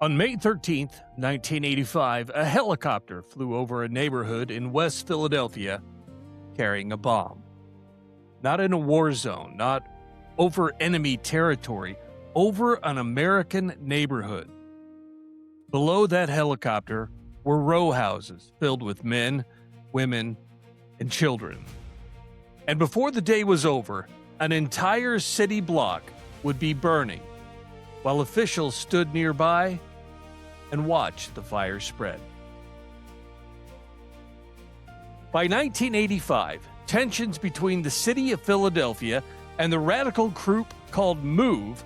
On May 13th, 1985, a helicopter flew over a neighborhood in West Philadelphia carrying a bomb. Not in a war zone, not over enemy territory, over an American neighborhood. Below that helicopter were row houses filled with men, women, and children. And before the day was over, an entire city block would be burning, while officials stood nearby and watched the fire spread. By 1985, tensions between the city of Philadelphia and the radical group called MOVE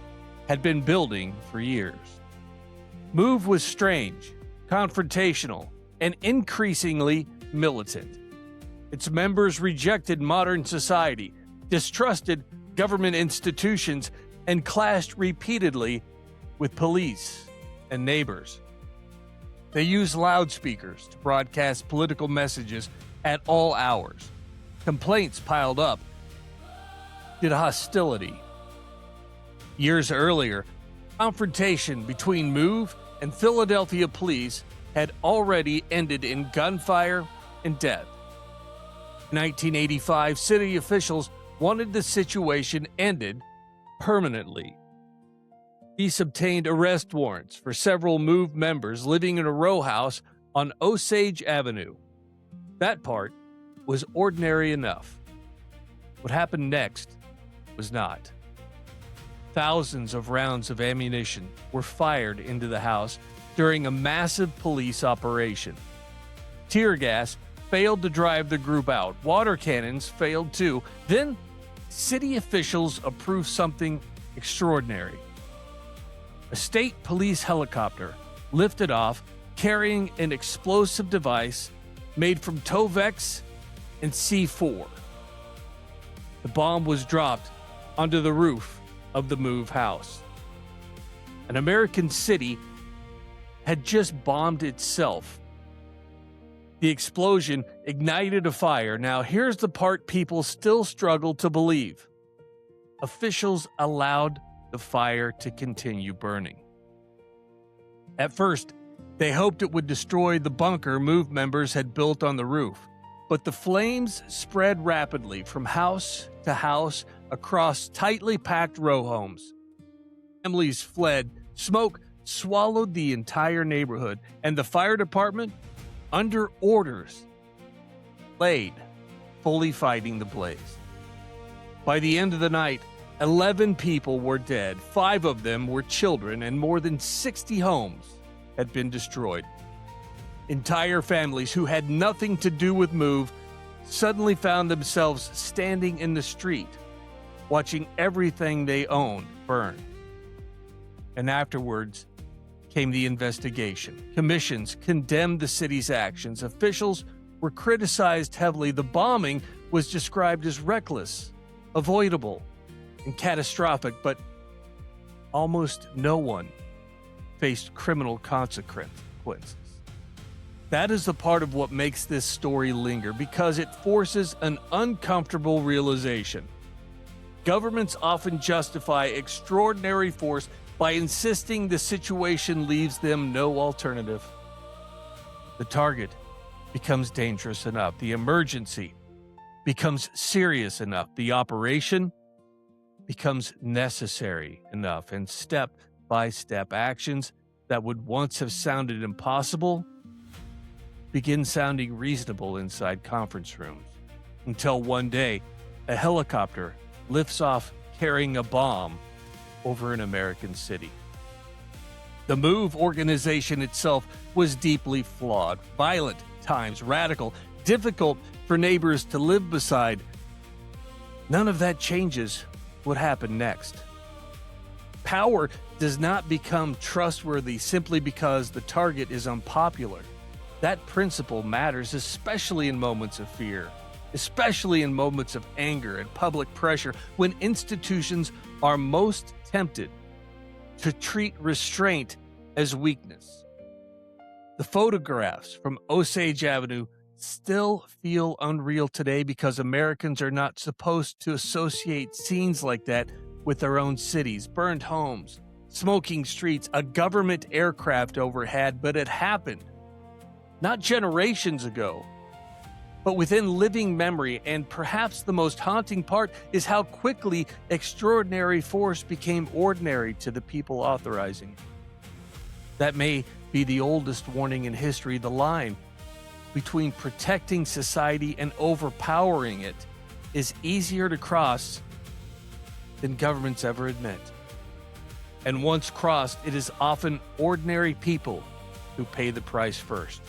had been building for years. MOVE was strange, confrontational, and increasingly militant. Its members rejected modern society, distrusted government institutions, and clashed repeatedly with police and neighbors. They used loudspeakers to broadcast political messages at all hours. Complaints piled up due to hostility. Years earlier, confrontation between MOVE and Philadelphia police had already ended in gunfire and death. In 1985, city officials wanted the situation ended permanently. Police obtained arrest warrants for several MOVE members living in a row house on Osage Avenue. That part was ordinary enough. What happened next was not. Thousands of rounds of ammunition were fired into the house during a massive police operation. Tear gas failed to drive the group out. Water cannons failed too. Then, city officials approved something extraordinary. A state police helicopter lifted off carrying an explosive device made from Tovex and C4. The bomb was dropped onto the roof of the MOVE house. An American city had just bombed itself. The explosion ignited a fire. Now, here's the part people still struggle to believe. Officials allowed the fire to continue burning. At first, they hoped it would destroy the bunker MOVE members had built on the roof, but the flames spread rapidly from house to house across tightly packed row homes. Families fled, smoke swallowed the entire neighborhood, and the fire department, under orders, laid, fully fighting the blaze. By the end of the night, 11 people were dead, 5 of them were children, and more than 60 homes had been destroyed. Entire families who had nothing to do with MOVE suddenly found themselves standing in the street, watching everything they owned burn. And afterwards came the investigation. Commissions condemned the city's actions. Officials were criticized heavily. The bombing was described as reckless, avoidable, and catastrophic, but almost no one faced criminal consequences. That is the part of what makes this story linger, because it forces an uncomfortable realization. Governments often justify extraordinary force by insisting the situation leaves them no alternative. The target becomes dangerous enough. The emergency becomes serious enough. The operation becomes necessary enough. And step-by-step actions that would once have sounded impossible begin sounding reasonable inside conference rooms. Until one day, a helicopter lifts off carrying a bomb over an American city. The MOVE organization itself was deeply flawed, violent times, radical, difficult for neighbors to live beside. None of that changes what happened next. Power does not become trustworthy simply because the target is unpopular. That principle matters, especially in moments of fear, especially in moments of anger and public pressure, when institutions are most tempted to treat restraint as weakness. The photographs from Osage Avenue still feel unreal today because Americans are not supposed to associate scenes like that with their own cities. Burned homes, smoking streets, a government aircraft overhead, but it happened. Not generations ago, but within living memory, and perhaps the most haunting part is how quickly extraordinary force became ordinary to the people authorizing it. That may be the oldest warning in history. The line between protecting society and overpowering it is easier to cross than governments ever admit. And once crossed, it is often ordinary people who pay the price first.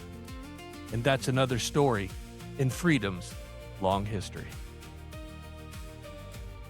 And that's another story in freedom's long history.